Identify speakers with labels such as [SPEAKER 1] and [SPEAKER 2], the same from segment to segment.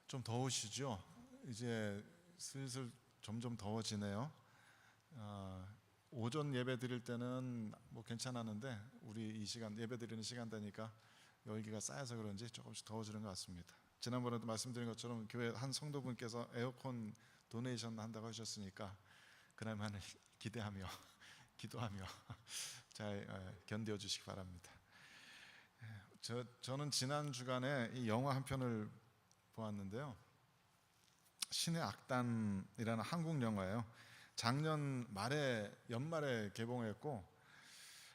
[SPEAKER 1] 좀 더우시죠? 이제 슬슬 점점 더워지네요. 오전 예배 드릴 때는 뭐 괜찮았는데 우리 이 시간 예배 드리는 시간 되니까 열기가 쌓여서 그런지 조금씩 더워지는 것 같습니다. 지난번에도 말씀드린 것처럼 교회 한 성도분께서 에어컨 도네이션 한다고 하셨으니까 그날만을 기대하며 기도하며 잘 견뎌 주시기 바랍니다. 저는 지난 주간에 이 영화 한 편을 보았는데요. 신의 악단이라는 한국 영화예요. 작년 말에 연말에 개봉했고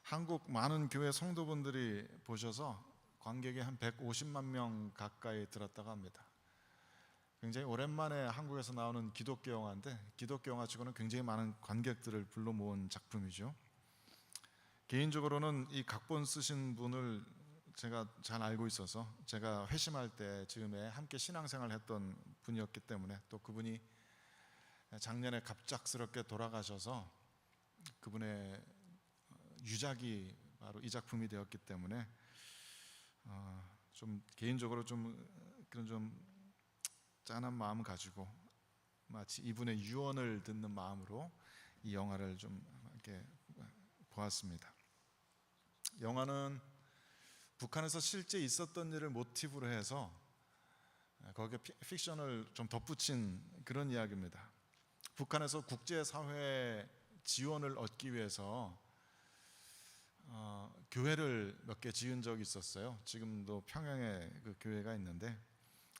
[SPEAKER 1] 한국 많은 교회 성도분들이 보셔서 관객이 한 150만 명 가까이 들었다고 합니다. 굉장히 오랜만에 한국에서 나오는 기독교 영화인데 기독교 영화 치고는 굉장히 많은 관객들을 불러 모은 작품이죠. 개인적으로는 이 각본 쓰신 분을 제가 잘 알고 있어서 제가 회심할 때 즈음에 함께 신앙생활을 했던 분이었기 때문에 또 그분이 작년에 갑작스럽게 돌아가셔서 그분의 유작이 바로 이 작품이 되었기 때문에 좀 개인적으로 좀 그런 좀 짠한 마음을 가지고 마치 이분의 유언을 듣는 마음으로 이 영화를 좀 이렇게 보았습니다. 영화는 북한에서 실제 있었던 일을 모티브로 해서 거기에 픽션을 좀 덧붙인 그런 이야기입니다. 북한에서 국제사회 지원을 얻기 위해서 교회를 몇 개 지은 적이 있었어요. 지금도 평양에 그 교회가 있는데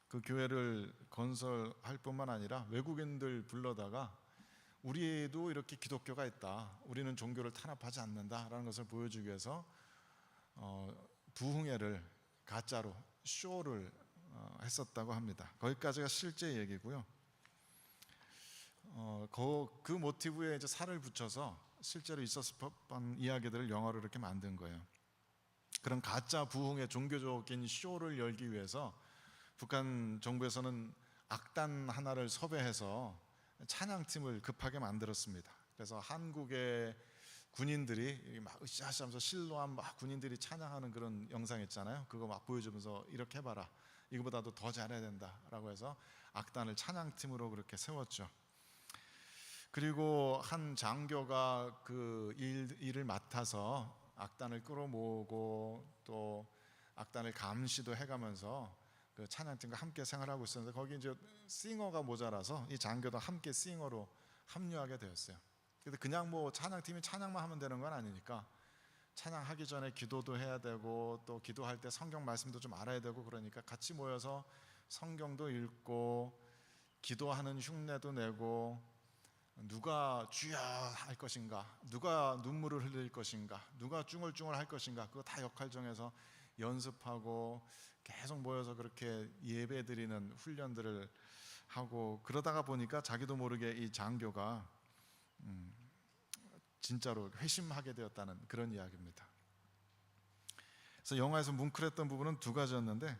[SPEAKER 1] 그 교회를 건설할 뿐만 아니라 외국인들 불러다가 우리도 이렇게 기독교가 있다, 우리는 종교를 탄압하지 않는다라는 것을 보여주기 위해서 부흥회를 가짜로 쇼를 했었다고 합니다. 거기까지가 실제 얘기고요. 그 모티브에 이제 살을 붙여서 실제로 있었을 법한 이야기들을 영화로 이렇게 만든 거예요. 그런 가짜 부흥회 종교적인 쇼를 열기 위해서 북한 정부에서는 악단 하나를 섭외해서 찬양팀을 급하게 만들었습니다. 그래서 한국의 군인들이 막 으쌰으쌰하면서 실로한 막 군인들이 찬양하는 그런 영상 있잖아요. 그거 막 보여주면서 이렇게 해봐라, 이거보다도 더 잘해야 된다라고 해서 악단을 찬양팀으로 그렇게 세웠죠. 그리고 한 장교가 그 일을 맡아서 악단을 끌어모으고 또 악단을 감시도 해가면서 그 찬양팀과 함께 생활하고 있었는데 거기 이제 싱어가 모자라서 이 장교도 함께 싱어로 합류하게 되었어요. 근데 그냥 뭐 찬양팀이 찬양만 하면 되는 건 아니니까 찬양하기 전에 기도도 해야 되고 또 기도할 때 성경 말씀도 좀 알아야 되고 그러니까 같이 모여서 성경도 읽고 기도하는 흉내도 내고 누가 주야 할 것인가, 누가 눈물을 흘릴 것인가, 누가 쭝얼쭝얼 할 것인가, 그거 다 역할 정해서 연습하고 계속 모여서 그렇게 예배 드리는 훈련들을 하고 그러다가 보니까 자기도 모르게 이 장교가 진짜로 회심하게 되었다는 그런 이야기입니다. 그래서 영화에서 뭉클했던 부분은 두 가지였는데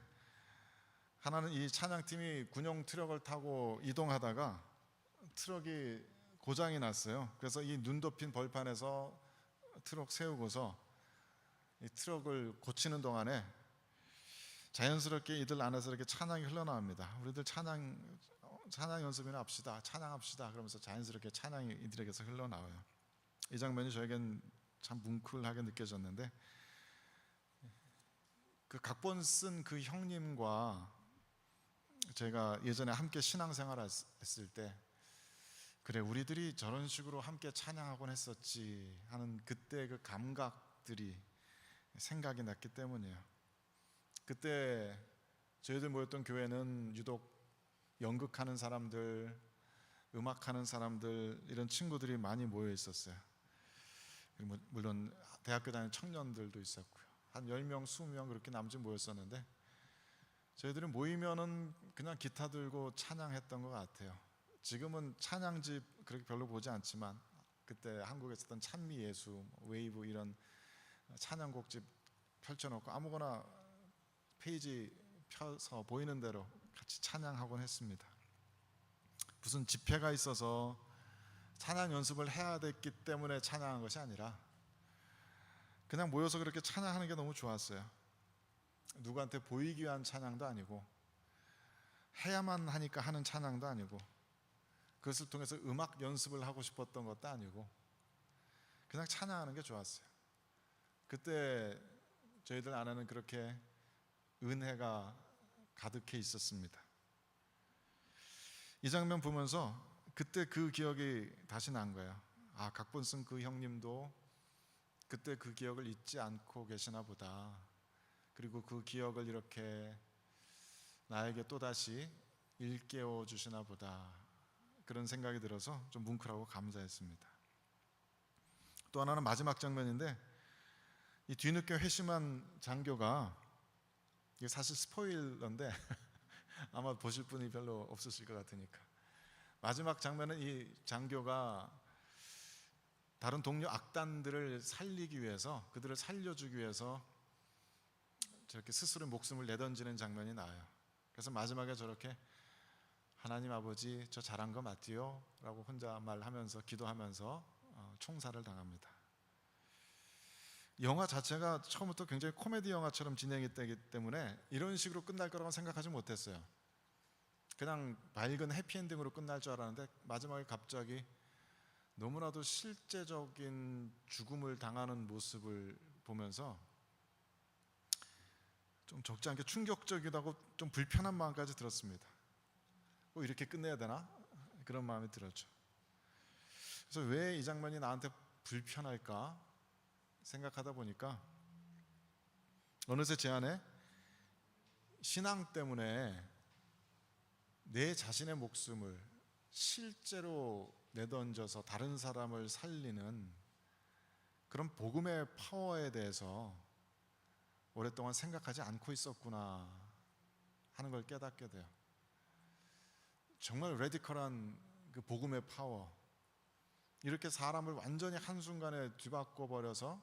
[SPEAKER 1] 하나는 이 찬양팀이 군용 트럭을 타고 이동하다가 트럭이 고장이 났어요. 그래서 이 눈 덮인 벌판에서 트럭 세우고서 이 트럭을 고치는 동안에 자연스럽게 이들 안에서 이렇게 찬양이 흘러나옵니다. 우리들 찬양 연습이나 합시다, 찬양합시다 그러면서 자연스럽게 찬양이 이들에게서 흘러나와요. 이 장면이 저에겐 참 뭉클하게 느껴졌는데 그 각본 쓴 그 형님과 제가 예전에 함께 신앙생활 했을 때 그래 우리들이 저런 식으로 함께 찬양하곤 했었지 하는 그때 그 감각들이 생각이 났기 때문이에요. 그때 저희들 모였던 교회는 유독 연극하는 사람들, 음악하는 사람들 이런 친구들이 많이 모여 있었어요. 물론 대학교 다니는 청년들도 있었고요. 한 10명, 20명 그렇게 남짓 모였었는데 저희들은 모이면은 그냥 기타 들고 찬양했던 것 같아요. 지금은 찬양집 그렇게 별로 보지 않지만 그때 한국에 있었던 찬미예수, 웨이브 이런 찬양곡집 펼쳐놓고 아무거나 페이지 펴서 보이는 대로 같이 찬양하곤 했습니다. 무슨 집회가 있어서 찬양 연습을 해야 됐기 때문에 찬양한 것이 아니라 그냥 모여서 그렇게 찬양하는 게 너무 좋았어요. 누구한테 보이기 위한 찬양도 아니고 해야만 하니까 하는 찬양도 아니고, 그것을 통해서 음악 연습을 하고 싶었던 것도 아니고, 그냥 찬양하는 게 좋았어요. 그때 저희들 안에는 그렇게 은혜가 가득해 있었습니다. 이 장면 보면서 그때 그 기억이 다시 난 거예요. 아, 각본쓴 그 형님도 그때 그 기억을 잊지 않고 계시나 보다. 그리고 그 기억을 이렇게 나에게 또다시 일깨워 주시나 보다. 그런 생각이 들어서 좀 뭉클하고 감사했습니다. 또 하나는 마지막 장면인데, 이 뒤늦게 회심한 장교가, 이게 사실 스포일러인데 아마 보실 분이 별로 없으실 것 같으니까, 마지막 장면은 이 장교가 다른 동료 악단들을 살리기 위해서, 그들을 살려주기 위해서 저렇게 스스로 목숨을 내던지는 장면이 나와요. 그래서 마지막에 저렇게 하나님 아버지 저 잘한 거 맞지요? 라고 혼자 말하면서 기도하면서 총살을 당합니다. 영화 자체가 처음부터 굉장히 코미디 영화처럼 진행이 되기 때문에 이런 식으로 끝날 거라고 생각하지 못했어요. 그냥 밝은 해피엔딩으로 끝날 줄 알았는데, 마지막에 갑자기 너무나도 실제적인 죽음을 당하는 모습을 보면서 좀 적지 않게 충격적이다고 좀 불편한 마음까지 들었습니다. 이렇게 끝내야 되나? 그런 마음이 들었죠. 그래서 왜 이 장면이 나한테 불편할까 생각하다 보니까 어느새 제 안에 신앙 때문에 내 자신의 목숨을 실제로 내던져서 다른 사람을 살리는 그런 복음의 파워에 대해서 오랫동안 생각하지 않고 있었구나 하는 걸 깨닫게 돼요. 정말 레디컬한 그 복음의 파워, 이렇게 사람을 완전히 한순간에 뒤바꿔 버려서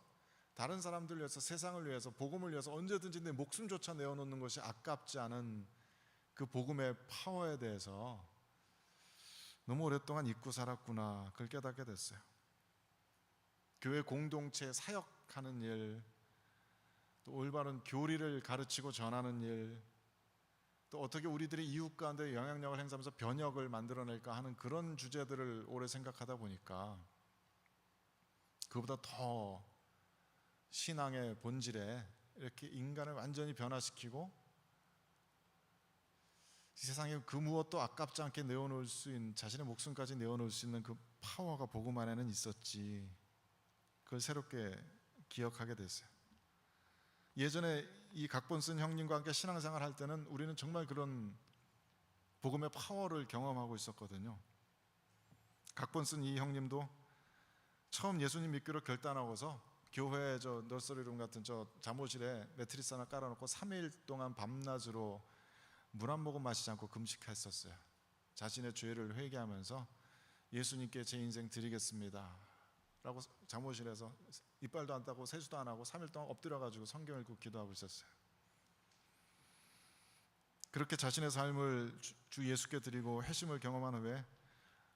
[SPEAKER 1] 다른 사람들을 위해서, 세상을 위해서, 복음을 위해서 언제든지 내 목숨조차 내어놓는 것이 아깝지 않은 그 복음의 파워에 대해서 너무 오랫동안 잊고 살았구나, 그걸 깨닫게 됐어요. 교회 공동체 사역하는 일, 또 올바른 교리를 가르치고 전하는 일, 또 어떻게 우리들이 이웃 가운데 영향력을 행사하면서 변혁을 만들어낼까 하는 그런 주제들을 오래 생각하다 보니까 그보다 더 신앙의 본질에 이렇게 인간을 완전히 변화시키고 이 세상에 그 무엇도 아깝지 않게 내어놓을 수 있는, 자신의 목숨까지 내어놓을 수 있는 그 파워가 복음 안에는 있었지, 그걸 새롭게 기억하게 됐어요. 예전에 이 각본쓴 형님과 함께 신앙생활 할 때는 우리는 정말 그런 복음의 파워를 경험하고 있었거든요. 각본쓴 이 형님도 처음 예수님 믿기로 결단하고서 교회 저 너스리룸 같은 저 잠옷실에 매트리스 하나 깔아놓고 3일 동안 밤낮으로 물 한 모금 마시지 않고 금식했었어요. 자신의 죄를 회개하면서 예수님께 제 인생 드리겠습니다 라고 잠옷실에서 이빨도 안 닦고 세수도 안 하고 3일 동안 엎드려가지고 성경 읽고 기도하고 있었어요. 그렇게 자신의 삶을 주 예수께 드리고 회심을 경험한 후에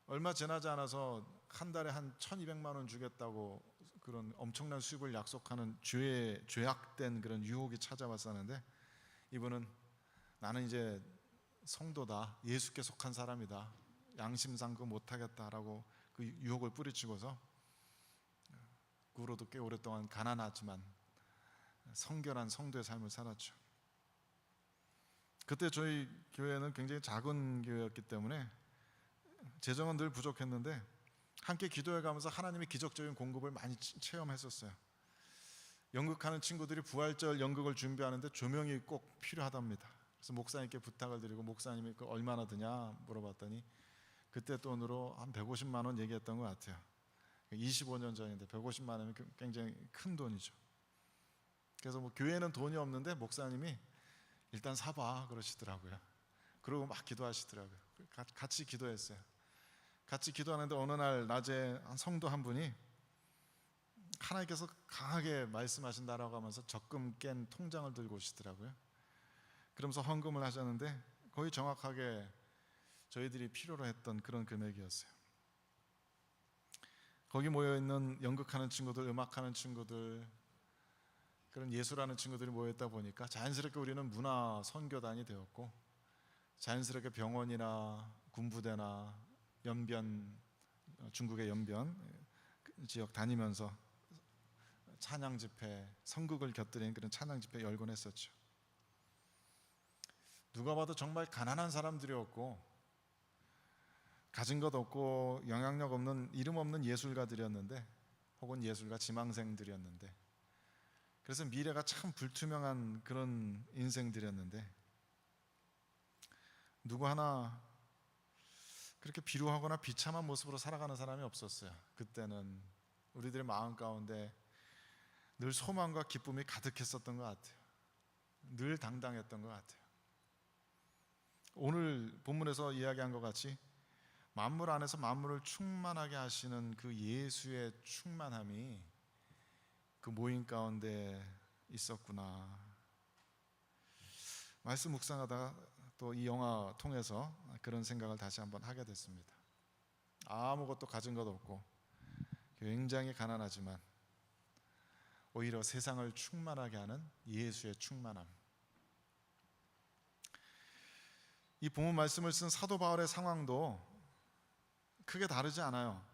[SPEAKER 1] 얼마 지나지 않아서 한 달에 한 1,200만 원 주겠다고 그런 엄청난 수입을 약속하는 죄악된 그런 유혹이 찾아왔었는데, 이분은 나는 이제 성도다, 예수께 속한 사람이다, 양심상 그거 못하겠다라고 그 유혹을 뿌리치고서 그 후로도 꽤 오랫동안 가난하지만 성결한 성도의 삶을 살았죠. 그때 저희 교회는 굉장히 작은 교회였기 때문에 재정은 늘 부족했는데 함께 기도해 가면서 하나님의 기적적인 공급을 많이 체험했었어요. 연극하는 친구들이 부활절 연극을 준비하는데 조명이 꼭 필요하답니다. 그래서 목사님께 부탁을 드리고 목사님이 그 얼마나 드냐 물어봤더니 그때 돈으로 한 150만 원 얘기했던 것 같아요. 25년 전인데 150만 원이면 굉장히 큰 돈이죠. 그래서 뭐 교회는 돈이 없는데 목사님이 일단 사봐 그러시더라고요. 그러고 막 기도하시더라고요. 같이 기도했어요. 같이 기도하는데 어느 날 낮에 한 성도 한 분이 하나님께서 강하게 말씀하신다라고 하면서 적금 깬 통장을 들고 오시더라고요. 그러면서 헌금을 하셨는데 거의 정확하게 저희들이 필요로 했던 그런 금액이었어요. 거기 모여있는 연극하는 친구들, 음악하는 친구들, 그런 예술하는 친구들이 모여있다 보니까 자연스럽게 우리는 문화 선교단이 되었고, 자연스럽게 병원이나 군부대나 연변, 중국의 연변 지역 다니면서 찬양 집회, 선극을 곁들인 그런 찬양 집회 열곤 했었죠. 누가 봐도 정말 가난한 사람들이었고 가진 것 없고 영향력 없는 이름 없는 예술가들이었는데, 혹은 예술가 지망생들이었는데, 그래서 미래가 참 불투명한 그런 인생들이었는데, 누구 하나 그렇게 비루하거나 비참한 모습으로 살아가는 사람이 없었어요. 그때는 우리들의 마음 가운데 늘 소망과 기쁨이 가득했었던 것 같아요. 늘 당당했던 것 같아요. 오늘 본문에서 이야기한 것 같이 만물 안에서 만물을 충만하게 하시는 그 예수의 충만함이 그 모임 가운데 있었구나. 말씀 묵상하다가 또 이 영화 통해서 그런 생각을 다시 한번 하게 됐습니다. 아무것도 가진 것 없고 굉장히 가난하지만 오히려 세상을 충만하게 하는 예수의 충만함. 이 본문 말씀을 쓴 사도 바울의 상황도 크게 다르지 않아요.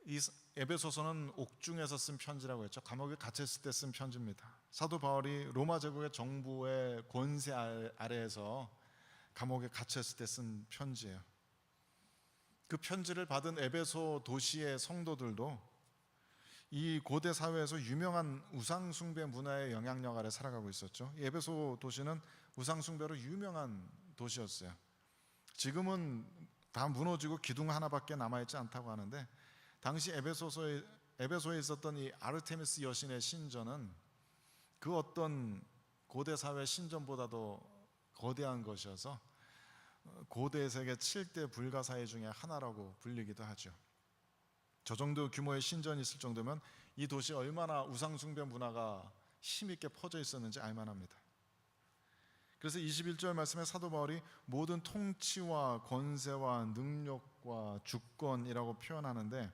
[SPEAKER 1] 이 에베소서는 옥중에서 쓴 편지라고 했죠. 감옥에 갇혔을 때 쓴 편지입니다. 사도 바울이 로마 제국의 정부의 권세 아래에서 감옥에 갇혔을 때 쓴 편지예요. 그 편지를 받은 에베소 도시의 성도들도 이 고대 사회에서 유명한 우상 숭배 문화의 영향력 아래 살아가고 있었죠. 이 에베소 도시는 우상 숭배로 유명한 도시였어요. 지금은 다 무너지고 기둥 하나밖에 남아있지 않다고 하는데, 당시 에베소에 있었던 이 아르테미스 여신의 신전은 그 어떤 고대 사회 신전보다도 거대한 것이어서 고대 세계 7대 불가사의 중에 하나라고 불리기도 하죠. 저 정도 규모의 신전이 있을 정도면 이 도시에 얼마나 우상숭배 문화가 힘있게 퍼져 있었는지 알만합니다. 그래서 21절 말씀에 사도 바울이 모든 통치와 권세와 능력과 주권이라고 표현하는데,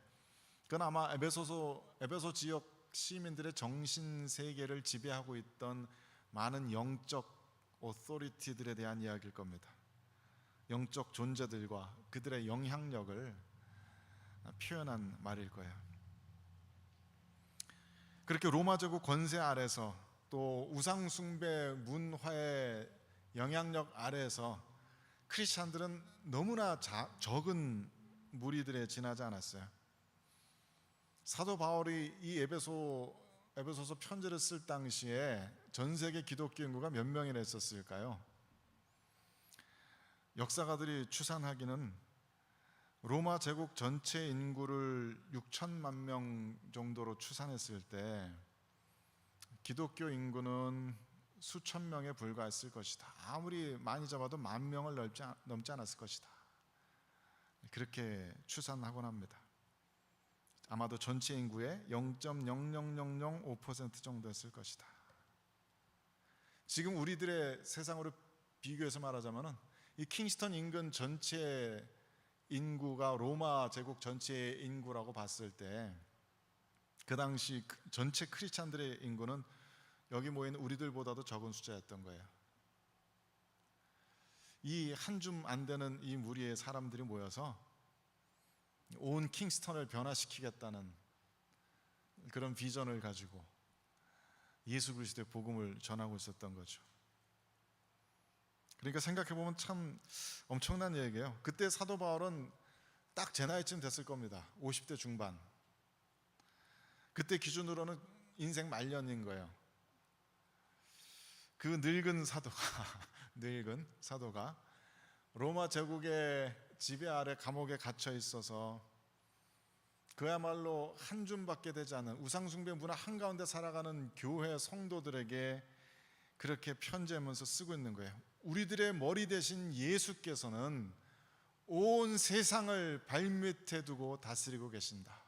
[SPEAKER 1] 그건 아마 에베소 지역 시민들의 정신 세계를 지배하고 있던 많은 영적 오토리티들에 대한 이야기일 겁니다. 영적 존재들과 그들의 영향력을 표현한 말일 거예요. 그렇게 로마 제국 권세 아래서 또 우상 숭배 문화의 영향력 아래에서 크리스찬들은 너무나 적은 무리들에 지나지 않았어요. 사도 바울이 이 에베소서 편지를 쓸 당시에 전 세계 기독교 인구가 몇 명이나 있었을까요? 역사가들이 추산하기는 로마 제국 전체 인구를 6천만 명 정도로 추산했을 때 기독교 인구는 수천 명에 불과했을 것이다. 아무리 많이 잡아도 10,000명을 넘지 않았을 것이다. 그렇게 추산하곤 합니다. 아마도 전체 인구의 0.00005% 정도였을 것이다. 지금 우리들의 세상으로 비교해서 말하자면 이 킹스턴 인근 전체 인구가 로마 제국 전체의 인구라고 봤을 때 그 당시 전체 크리스찬들의 인구는 여기 모인 우리들보다도 적은 숫자였던 거예요. 이 한 줌 안 되는 이 무리의 사람들이 모여서 온 킹스턴을 변화시키겠다는 그런 비전을 가지고 예수 그리스도의 복음을 전하고 있었던 거죠. 그러니까 생각해보면 참 엄청난 얘기예요. 그때 사도 바울은 딱 제 나이쯤 됐을 겁니다. 50대 중반. 그때 기준으로는 인생 말년인 거예요. 그 늙은 사도가 로마 제국의 지배 아래 감옥에 갇혀 있어서 그야말로 한 줌밖에 되지 않은 우상숭배 문화 한가운데 살아가는 교회 성도들에게 그렇게 편지하면서 쓰고 있는 거예요. 우리들의 머리 대신 예수께서는 온 세상을 발밑에 두고 다스리고 계신다.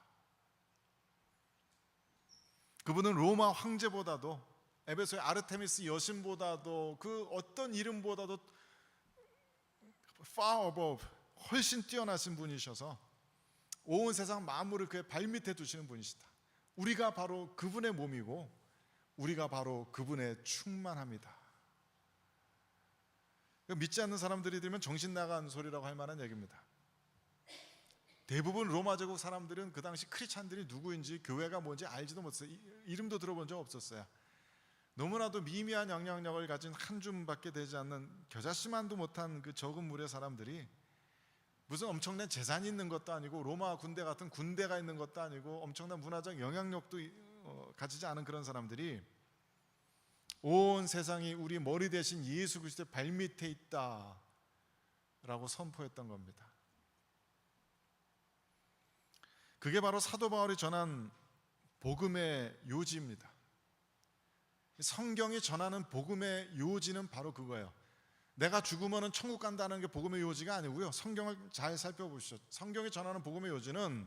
[SPEAKER 1] 그분은 로마 황제보다도 에베소의 아르테미스 여신보다도 그 어떤 이름보다도 far above, 훨씬 뛰어나신 분이셔서 온 세상 만물을 그의 발밑에 두시는 분이시다. 우리가 바로 그분의 몸이고 우리가 바로 그분의 충만합니다. 믿지 않는 사람들이 들으면 정신 나간 소리라고 할 만한 얘기입니다. 대부분 로마 제국 사람들은 그 당시 크리스찬들이 누구인지, 교회가 뭔지 알지도 못했어요. 이름도 들어본 적 없었어요. 너무나도 미미한 영향력을 가진 한 줌밖에 되지 않는 겨자씨만도 못한 그 적은 무리의 사람들이 무슨 엄청난 재산이 있는 것도 아니고 로마 군대 같은 군대가 있는 것도 아니고 엄청난 문화적 영향력도 가지지 않은 그런 사람들이 온 세상이 우리 머리 대신 예수 그리스도의 발밑에 있다라고 선포했던 겁니다. 그게 바로 사도 바울이 전한 복음의 요지입니다. 성경이 전하는 복음의 요지는 바로 그거예요. 내가 죽으면 천국 간다는 게 복음의 요지가 아니고요. 성경을 잘 살펴보시죠. 성경이 전하는 복음의 요지는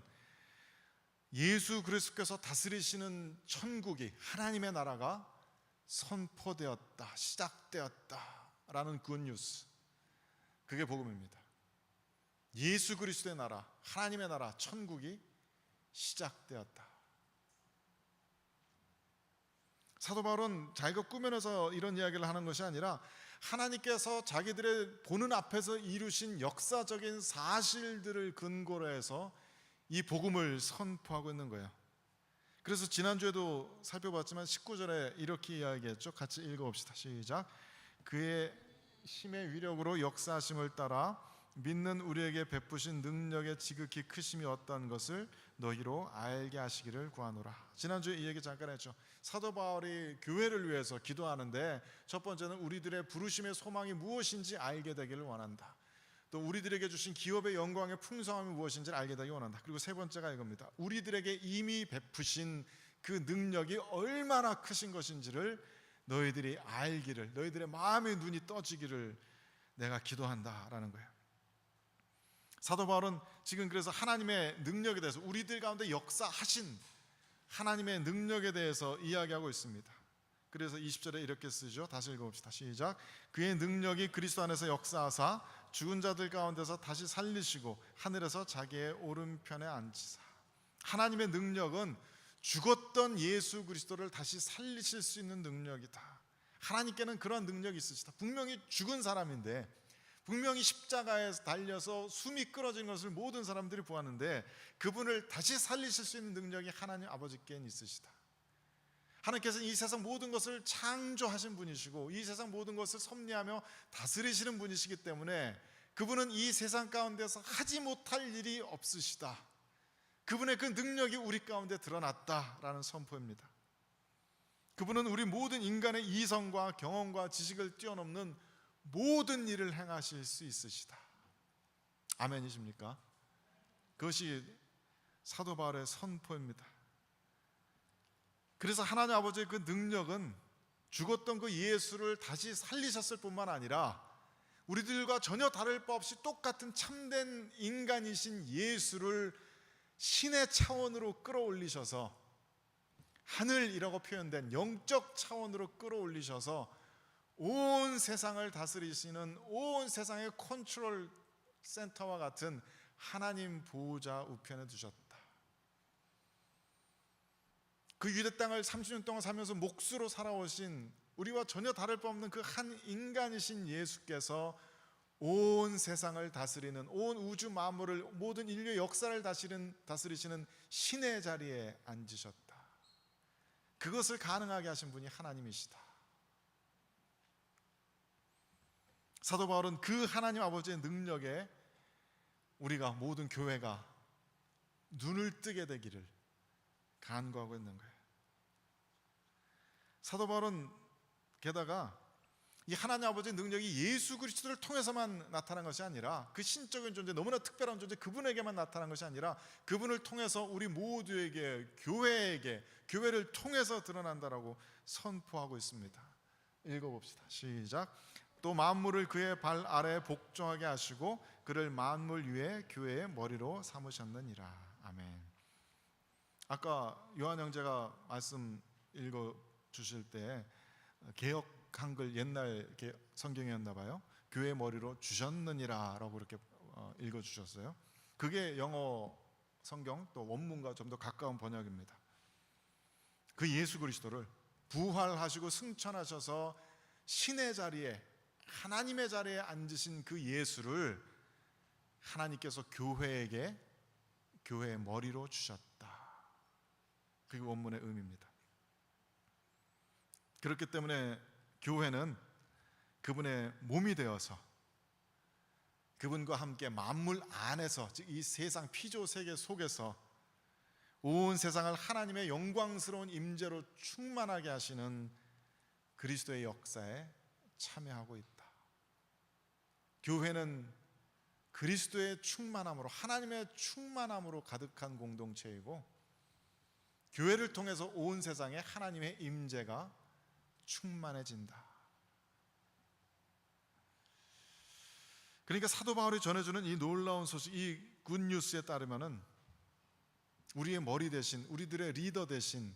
[SPEAKER 1] 예수 그리스도께서 다스리시는 천국이, 하나님의 나라가 선포되었다, 시작되었다라는 굿뉴스, 그게 복음입니다. 예수 그리스도의 나라, 하나님의 나라, 천국이 시작되었다. 사도 바울은 자기가 꾸며내서 이런 이야기를 하는 것이 아니라 하나님께서 자기들의 보는 앞에서 이루신 역사적인 사실들을 근거로 해서 이 복음을 선포하고 있는 거예요. 그래서 지난주에도 살펴봤지만 19절에 이렇게 이야기했죠. 같이 읽어봅시다. 시작. 그의 힘의 위력으로 역사하심을 따라 믿는 우리에게 베푸신 능력의 지극히 크심이 어떠한 것을 너희로 알게 하시기를 구하노라. 지난주에 이 얘기 잠깐 했죠. 사도 바울이 교회를 위해서 기도하는데 첫 번째는 우리들의 부르심의 소망이 무엇인지 알게 되기를 원한다. 또 우리들에게 주신 기업의 영광의 풍성함이 무엇인지를 알게 되기 원한다. 그리고 세 번째가 이겁니다. 우리들에게 이미 베푸신 그 능력이 얼마나 크신 것인지를 너희들이 알기를, 너희들의 마음의 눈이 떠지기를 내가 기도한다라는 거예요. 사도 바울은 지금 그래서 하나님의 능력에 대해서, 우리들 가운데 역사하신 하나님의 능력에 대해서 이야기하고 있습니다. 그래서 20절에 이렇게 쓰죠. 다시 읽어봅시다. 시작. 그의 능력이 그리스도 안에서 역사하사 죽은 자들 가운데서 다시 살리시고 하늘에서 자기의 오른편에 앉히사. 하나님의 능력은 죽었던 예수 그리스도를 다시 살리실 수 있는 능력이다. 하나님께는 그런 능력이 있으시다. 분명히 죽은 사람인데, 분명히 십자가에 달려서 숨이 끊어진 것을 모든 사람들이 보았는데 그분을 다시 살리실 수 있는 능력이 하나님 아버지께는 있으시다. 하나님께서는 이 세상 모든 것을 창조하신 분이시고 이 세상 모든 것을 섭리하며 다스리시는 분이시기 때문에 그분은 이 세상 가운데서 하지 못할 일이 없으시다. 그분의 그 능력이 우리 가운데 드러났다라는 선포입니다. 그분은 우리 모든 인간의 이성과 경험과 지식을 뛰어넘는 모든 일을 행하실 수 있으시다. 아멘이십니까? 그것이 사도 바울의 선포입니다. 그래서 하나님 아버지의 그 능력은 죽었던 그 예수를 다시 살리셨을 뿐만 아니라 우리들과 전혀 다를 바 없이 똑같은 참된 인간이신 예수를 신의 차원으로 끌어올리셔서, 하늘이라고 표현된 영적 차원으로 끌어올리셔서 온 세상을 다스리시는, 온 세상의 컨트롤 센터와 같은 하나님 보호자 우편에 두셨다. 그 유대 땅을 30년 동안 살면서 몫으로 살아오신 우리와 전혀 다를 바 없는 그 한 인간이신 예수께서 온 세상을 다스리는, 온 우주 만물을, 모든 인류의 역사를 다스리시는 신의 자리에 앉으셨다. 그것을 가능하게 하신 분이 하나님이시다. 사도 바울은 그 하나님 아버지의 능력에 우리가, 모든 교회가 눈을 뜨게 되기를 간구하고 있는 거예요. 사도 바울은 게다가 이 하나님 아버지의 능력이 예수 그리스도를 통해서만 나타난 것이 아니라, 그 신적인 존재, 너무나 특별한 존재, 그분에게만 나타난 것이 아니라 그분을 통해서 우리 모두에게, 교회에게, 교회를 통해서 드러난다라고 선포하고 있습니다. 읽어봅시다. 시작. 또 만물을 그의 발 아래에 복종하게 하시고 그를 만물 위에 교회의 머리로 삼으셨느니라. 아멘. 아까 요한 형제가 말씀 읽어주실 때 개역 한글 옛날 성경이었나 봐요. 교회의 머리로 주셨느니라 라고 이렇게 읽어주셨어요. 그게 영어 성경 또 원문과 좀 더 가까운 번역입니다. 그 예수 그리스도를 부활하시고 승천하셔서 신의 자리에 하나님의 자리에 앉으신 그 예수를 하나님께서 교회의 머리로 주셨다. 그게 원문의 의미입니다. 그렇기 때문에 교회는 그분의 몸이 되어서 그분과 함께 만물 안에서, 즉 이 세상 피조 세계 속에서 온 세상을 하나님의 영광스러운 임재로 충만하게 하시는 그리스도의 역사에 참여하고 있다. 교회는 그리스도의 충만함으로, 하나님의 충만함으로 가득한 공동체이고, 교회를 통해서 온 세상에 하나님의 임재가 충만해진다. 그러니까 사도 바울이 전해주는 이 놀라운 소식, 이 굿뉴스에 따르면은 우리의 머리 대신, 우리들의 리더 대신,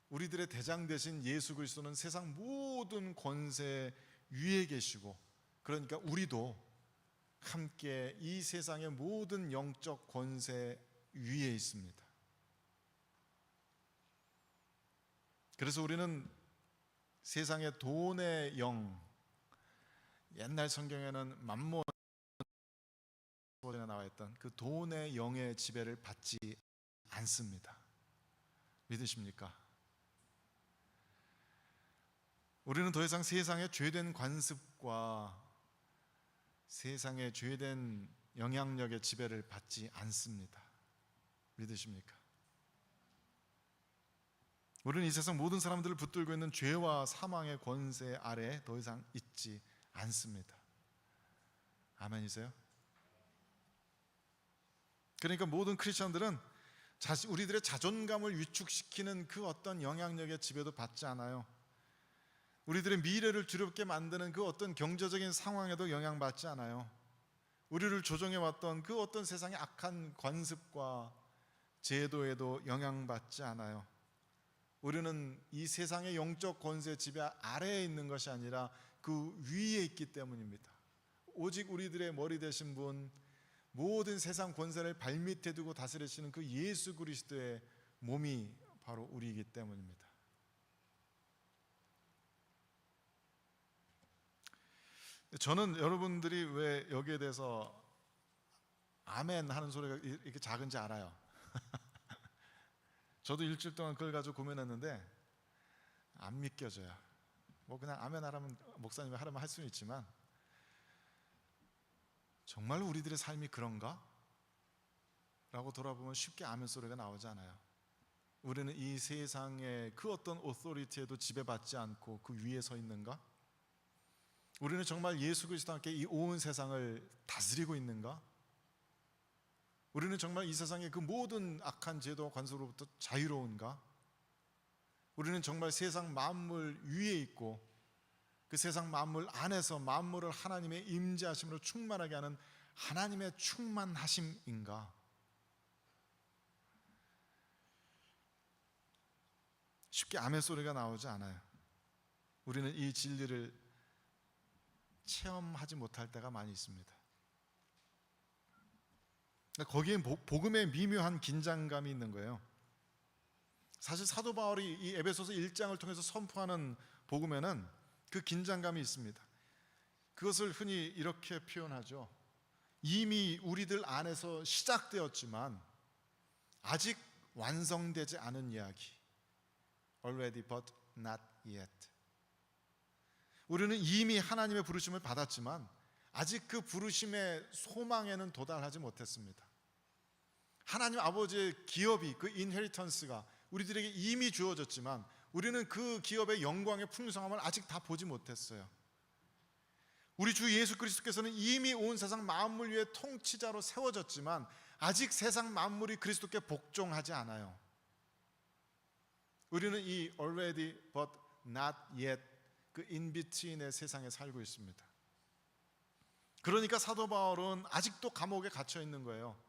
[SPEAKER 1] 우리들의 대장 대신 예수 그리스도는 세상 모든 권세 위에 계시고, 그러니까 우리도 함께 이 세상의 모든 영적 권세 위에 있습니다. 그래서 우리는 세상의 돈의 영, 옛날 성경에는 맘몬에 나와 있던 그 돈의 영의 지배를 받지 않습니다. 믿으십니까? 우리는 더 이상 세상의 죄된 관습과 세상의 죄된 영향력의 지배를 받지 않습니다. 믿으십니까? 우리는 이 세상 모든 사람들을 붙들고 있는 죄와 사망의 권세 아래 더 이상 있지 않습니다. 아멘이세요? 그러니까 모든 크리스천들은 우리들의 자존감을 위축시키는 그 어떤 영향력의 지배도 받지 않아요. 우리들의 미래를 두렵게 만드는 그 어떤 경제적인 상황에도 영향받지 않아요. 우리를 조종해왔던 그 어떤 세상의 악한 관습과 제도에도 영향받지 않아요. 우리는 이 세상의 영적 권세 지배 아래에 있는 것이 아니라 그 위에 있기 때문입니다. 오직 우리들의 머리 되신 분, 모든 세상 권세를 발밑에 두고 다스리시는 그 예수 그리스도의 몸이 바로 우리이기 때문입니다. 저는 여러분들이 왜 여기에 대해서 아멘 하는 소리가 이렇게 작은지 알아요. 저도 일주일 동안 그걸 가지고 고민했는데 안 믿겨져요. 뭐 그냥 아멘 하라면 목사님이 하라면 할 수는 있지만, 정말 우리들의 삶이 그런가? 라고 돌아보면 쉽게 아멘 소리가 나오지 않아요. 우리는 이 세상의 그 어떤 오토리티에도 지배받지 않고 그 위에 서 있는가? 우리는 정말 예수 그리스도와 함께 이 온 세상을 다스리고 있는가? 우리는 정말 이 세상의 그 모든 악한 제도와 관습으로부터 자유로운가? 우리는 정말 세상 만물 위에 있고 그 세상 만물 안에서 만물을 하나님의 임재하심으로 충만하게 하는 하나님의 충만하심인가? 쉽게 아멘 소리가 나오지 않아요. 우리는 이 진리를 체험하지 못할 때가 많이 있습니다. 거기에 복음의 미묘한 긴장감이 있는 거예요. 사실 사도 바울이 이 에베소서 1장을 통해서 선포하는 복음에는 그 긴장감이 있습니다. 그것을 흔히 이렇게 표현하죠. 이미 우리들 안에서 시작되었지만 아직 완성되지 않은 이야기. Already but not yet. 우리는 이미 하나님의 부르심을 받았지만 아직 그 부르심의 소망에는 도달하지 못했습니다. 하나님 아버지의 기업이, 그 인헤리턴스가 우리들에게 이미 주어졌지만 우리는 그 기업의 영광의 풍성함을 아직 다 보지 못했어요. 우리 주 예수 그리스도께서는 이미 온 세상 만물 위에 통치자로 세워졌지만 아직 세상 만물이 그리스도께 복종하지 않아요. 우리는 이 already but not yet, 그 인비트윈의 세상에 살고 있습니다. 그러니까 사도 바울은 아직도 감옥에 갇혀 있는 거예요.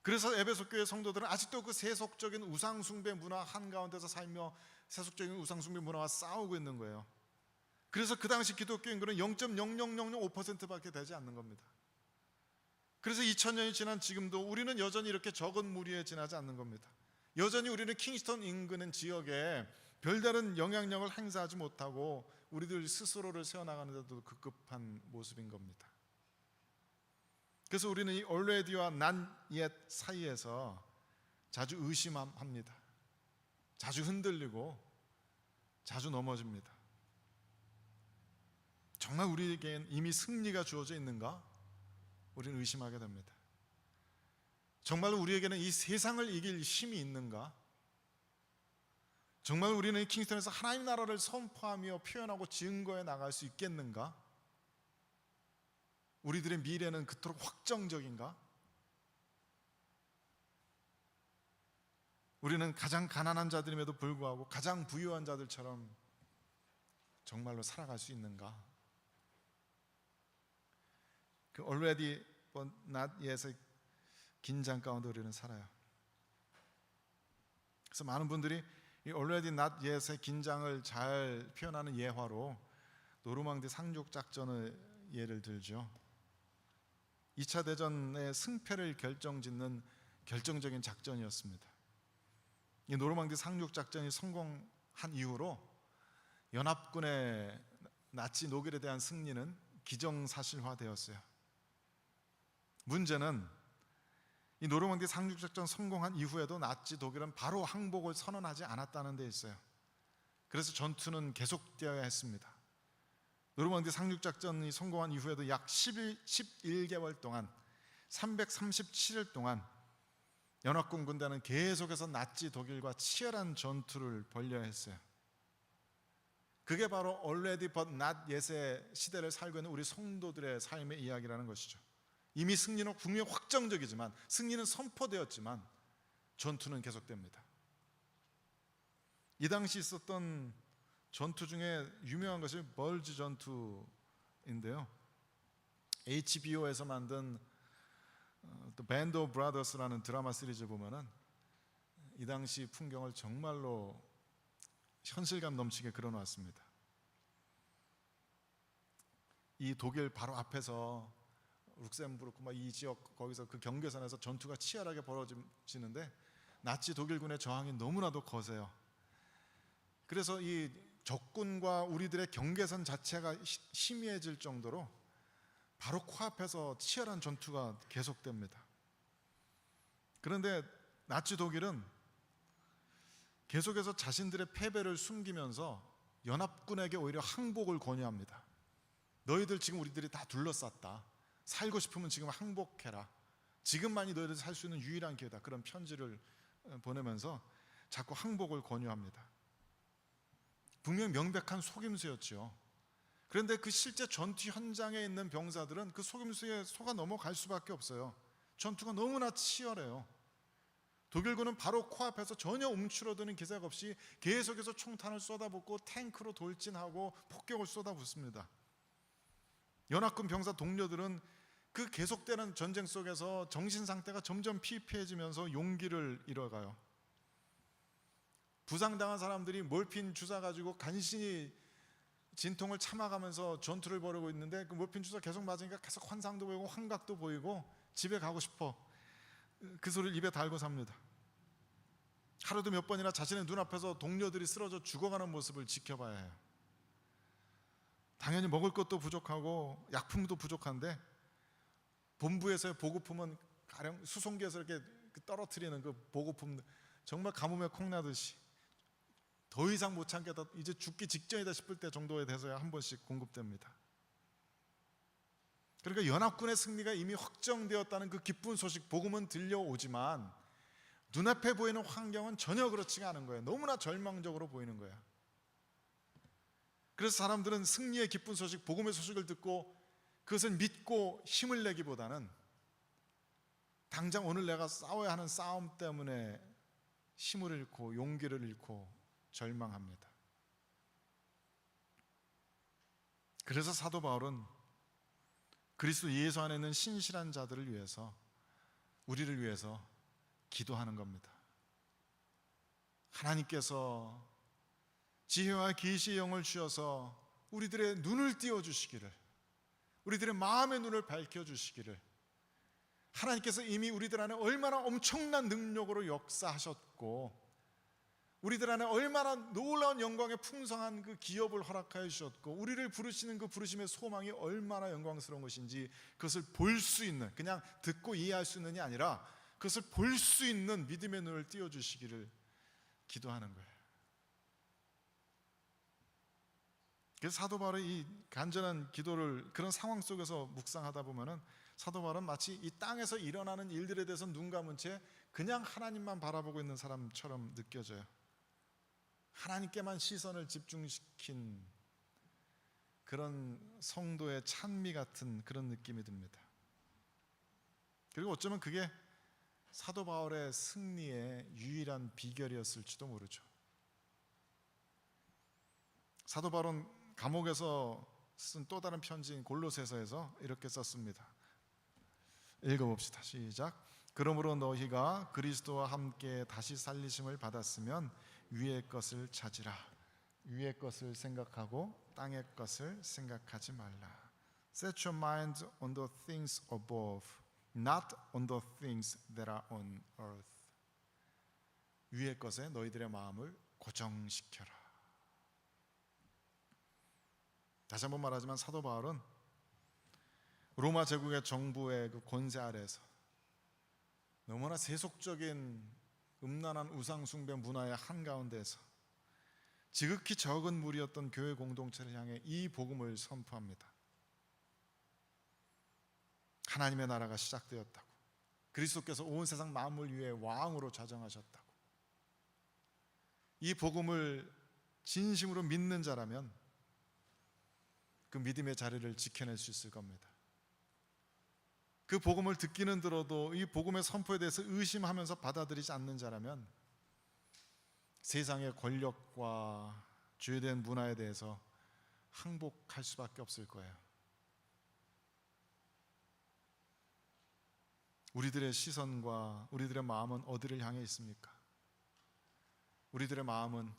[SPEAKER 1] 그래서 에베소 교회 성도들은 아직도 그 세속적인 우상숭배 문화 한가운데서 살며 세속적인 우상숭배 문화와 싸우고 있는 거예요. 그래서 그 당시 기독교인들은 0.0005%밖에 되지 않는 겁니다. 그래서 2000년이 지난 지금도 우리는 여전히 이렇게 적은 무리에 지나지 않는 겁니다. 여전히 우리는 킹스턴 인근 지역에 별다른 영향력을 행사하지 못하고 우리들 스스로를 세워나가는 데도 급급한 모습인 겁니다. 그래서 우리는 이 already와 not yet 사이에서 자주 의심합니다. 자주 흔들리고 자주 넘어집니다. 정말 우리에겐 이미 승리가 주어져 있는가? 우리는 의심하게 됩니다. 정말 우리에게는 이 세상을 이길 힘이 있는가? 정말 우리는 이 킹스턴에서 하나님 나라를 선포하며 표현하고 증거해 나갈 수 있겠는가? 우리들의 미래는 그토록 확정적인가? 우리는 가장 가난한 자들임에도 불구하고 가장 부유한 자들처럼 정말로 살아갈 수 있는가? 그 already but not yet의 긴장 가운데 우리는 살아요. 그래서 많은 분들이 이 already not yet의 긴장을 잘 표현하는 예화로 노르망디 상륙 작전을 예를 들죠. 2차 대전의 승패를 결정짓는 결정적인 작전이었습니다. 이 노르망디 상륙 작전이 성공한 이후로 연합군의 나치 독일에 대한 승리는 기정사실화되었어요. 문제는 이 노르망디 상륙 작전 성공한 이후에도 나치 독일은 바로 항복을 선언하지 않았다는 데 있어요. 그래서 전투는 계속되어야 했습니다. 노르망디 상륙 작전이 성공한 이후에도 약 11개월 동안 337일 동안 연합군 군대는 계속해서 나치 독일과 치열한 전투를 벌여야 했어요. 그게 바로 already but not yet의 시대를 살고 있는 우리 성도들의 삶의 이야기라는 것이죠. 이미 승리는 분명히 확정적이지만, 승리는 선포되었지만 전투는 계속됩니다. 이 당시 있었던 전투 중에 유명한 것이 벌즈 전투인데요, HBO에서 만든 The Band of Brothers라는 드라마 시리즈 보면은 이 당시 풍경을 정말로 현실감 넘치게 그려놨습니다. 이 독일 바로 앞에서 룩셈부르크 이 지역, 거기서 그 경계선에서 전투가 치열하게 벌어지는데 나치 독일군의 저항이 너무나도 거세요. 그래서 이 적군과 우리들의 경계선 자체가 희미해질 정도로 바로 코앞에서 치열한 전투가 계속됩니다. 그런데 나치 독일은 계속해서 자신들의 패배를 숨기면서 연합군에게 오히려 항복을 권유합니다. 너희들 지금 우리들이 다 둘러쌌다. 살고 싶으면 지금 항복해라. 지금만이 너희들 살 수 있는 유일한 기회다. 그런 편지를 보내면서 자꾸 항복을 권유합니다. 분명 명백한 속임수였죠. 그런데 그 실제 전투 현장에 있는 병사들은 그 속임수에 속아 넘어갈 수밖에 없어요. 전투가 너무나 치열해요. 독일군은 바로 코앞에서 전혀 움츠러드는 기색 없이 계속해서 총탄을 쏟아붓고 탱크로 돌진하고 폭격을 쏟아붓습니다. 연합군 병사 동료들은 그 계속되는 전쟁 속에서 정신 상태가 점점 피폐해지면서 용기를 잃어가요. 부상당한 사람들이 몰핀 주사 가지고 간신히 진통을 참아가면서 전투를 벌이고 있는데 그 몰핀 주사 계속 맞으니까 계속 환상도 보이고 환각도 보이고 집에 가고 싶어, 그 소리를 입에 달고 삽니다. 하루도 몇 번이나 자신의 눈앞에서 동료들이 쓰러져 죽어가는 모습을 지켜봐야 해요. 당연히 먹을 것도 부족하고 약품도 부족한데 본부에서의 보급품은 가령 수송기에서 이렇게 떨어뜨리는 그 보급품, 정말 가뭄에 콩나듯이 더 이상 못 참겠다, 이제 죽기 직전이다 싶을 때 정도에 대해서야 한 번씩 공급됩니다. 그러니까 연합군의 승리가 이미 확정되었다는 그 기쁜 소식, 복음은 들려오지만 눈앞에 보이는 환경은 전혀 그렇지가 않은 거예요. 너무나 절망적으로 보이는 거예요. 그래서 사람들은 승리의 기쁜 소식, 복음의 소식을 듣고 그것을 믿고 힘을 내기보다는 당장 오늘 내가 싸워야 하는 싸움 때문에 힘을 잃고 용기를 잃고 절망합니다. 그래서 사도 바울은 그리스도 예수 안에 있는 신실한 자들을 위해서, 우리를 위해서 기도하는 겁니다. 하나님께서 지혜와 계시의 영을 주셔서 우리들의 눈을 띄워주시기를, 우리들의 마음의 눈을 밝혀주시기를, 하나님께서 이미 우리들 안에 얼마나 엄청난 능력으로 역사하셨고 우리들 안에 얼마나 놀라운 영광의 풍성한 그 기업을 허락하여 주셨고, 우리를 부르시는 그 부르심의 소망이 얼마나 영광스러운 것인지 그것을 볼 수 있는, 그냥 듣고 이해할 수 있는이 아니라 그것을 볼 수 있는 믿음의 눈을 띄워주시기를 기도하는 거예요. 그래서 사도 바울의 이 간절한 기도를 그런 상황 속에서 묵상하다 보면은 사도 바울은 마치 이 땅에서 일어나는 일들에 대해서 눈 감은 채 그냥 하나님만 바라보고 있는 사람처럼 느껴져요. 하나님께만 시선을 집중시킨 그런 성도의 찬미 같은 그런 느낌이 듭니다. 그리고 어쩌면 그게 사도 바울의 승리의 유일한 비결이었을지도 모르죠. 사도 바울은 감옥에서 쓴 또 다른 편지인 골로새서에서 이렇게 썼습니다. 읽어봅시다. 시작. 그러므로 너희가 그리스도와 함께 다시 살리심을 받았으면 위의 것을 찾으라. 위의 것을 생각하고 땅의 것을 생각하지 말라. Set your mind on the things above, not on the things that are on earth. 위의 것에 너희들의 마음을 고정시켜라. 다시 한번 말하지만 사도 바울은 로마 제국의 정부의 그 권세 아래에서 너무나 세속적인 음란한 우상 숭배 문화의 한가운데에서 지극히 적은 무리였던 교회 공동체를 향해 이 복음을 선포합니다. 하나님의 나라가 시작되었다고, 그리스도께서 온 세상 만물 위에 왕으로 자정하셨다고, 이 복음을 진심으로 믿는 자라면 그 믿음의 자리를 지켜낼 수 있을 겁니다. 그 복음을 듣기는 들어도 이 복음의 선포에 대해서 의심하면서 받아들이지 않는 자라면 세상의 권력과 죄된 문화에 대해서 항복할 수밖에 없을 거예요. 우리들의 시선과 우리들의 마음은 어디를 향해 있습니까? 우리들의 마음은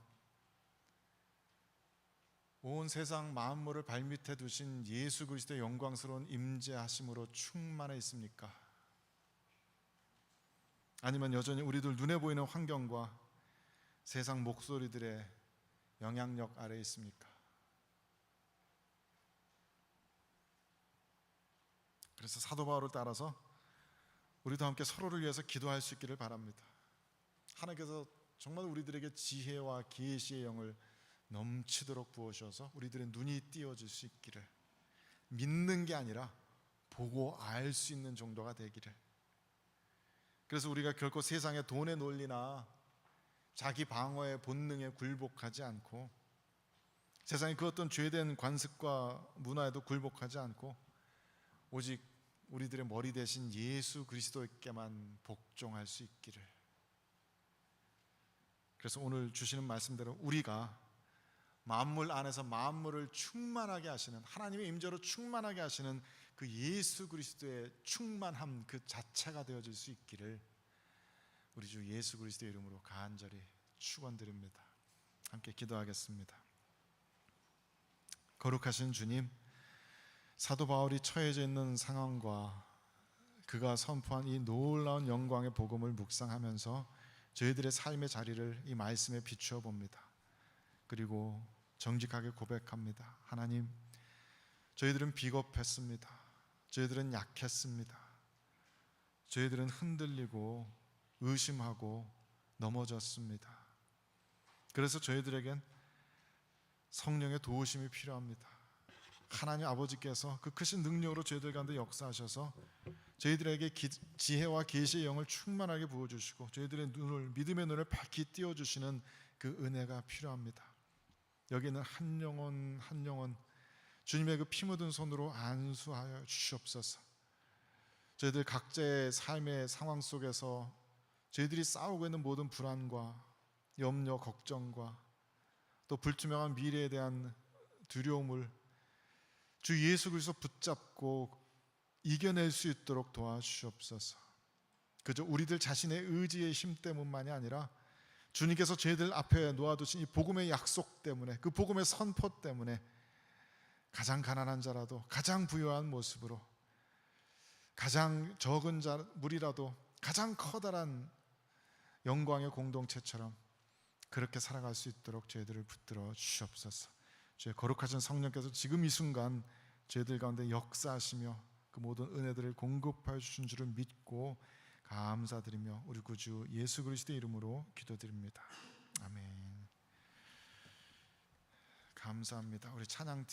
[SPEAKER 1] 온 세상 만물을 발밑에 두신 예수 그리스도의 영광스러운 임재하심으로 충만해 있습니까? 아니면 여전히 우리들 눈에 보이는 환경과 세상 목소리들의 영향력 아래에 있습니까? 그래서 사도 바울을 따라서 우리도 함께 서로를 위해서 기도할 수 있기를 바랍니다. 하나님께서 정말 우리들에게 지혜와 계시의 영을 넘치도록 부어주셔서 우리들의 눈이 띄어질 수 있기를, 믿는 게 아니라 보고 알 수 있는 정도가 되기를. 그래서 우리가 결코 세상의 돈의 논리나 자기 방어의 본능에 굴복하지 않고, 세상의 그 어떤 죄된 관습과 문화에도 굴복하지 않고, 오직 우리들의 머리 대신 예수 그리스도께만 복종할 수 있기를. 그래서 오늘 주시는 말씀대로 우리가 만물 안에서 만물을 충만하게 하시는, 하나님의 임재로 충만하게 하시는 그 예수 그리스도의 충만함 그 자체가 되어질 수 있기를 우리 주 예수 그리스도의 이름으로 간절히 축원드립니다. 함께 기도하겠습니다. 거룩하신 주님, 사도 바울이 처해져 있는 상황과 그가 선포한 이 놀라운 영광의 복음을 묵상하면서 저희들의 삶의 자리를 이 말씀에 비추어 봅니다. 그리고 정직하게 고백합니다. 하나님, 저희들은 비겁했습니다. 저희들은 약했습니다. 저희들은 흔들리고 의심하고 넘어졌습니다. 그래서 저희들에겐 성령의 도우심이 필요합니다. 하나님 아버지께서 그 크신 능력으로 저희들 가운데 역사하셔서 저희들에게 지혜와 계시의 영을 충만하게 부어주시고 저희들의 눈을, 믿음의 눈을 밝히 띄워주시는 그 은혜가 필요합니다. 여기는 한 영혼 한 영혼 주님의 그 피 묻은 손으로 안수하여 주시옵소서. 저희들 각자의 삶의 상황 속에서 저희들이 싸우고 있는 모든 불안과 염려, 걱정과 또 불투명한 미래에 대한 두려움을 주 예수 그리스도 붙잡고 이겨낼 수 있도록 도와주시옵소서. 그저 우리들 자신의 의지의 힘 때문만이 아니라 주님께서 저희들 앞에 놓아두신 이 복음의 약속 때문에, 그 복음의 선포 때문에 가장 가난한 자라도 가장 부유한 모습으로, 가장 적은 무리라도 가장 커다란 영광의 공동체처럼 그렇게 살아갈 수 있도록 저희들을 붙들어 주시옵소서. 주의 거룩하신 성령께서 지금 이 순간 저희들 가운데 역사하시며 그 모든 은혜들을 공급하여 주신 줄을 믿고 감사드리며 우리 구주 예수 그리스도의 이름으로 기도드립니다. 아멘. 감사합니다. 우리 찬양팀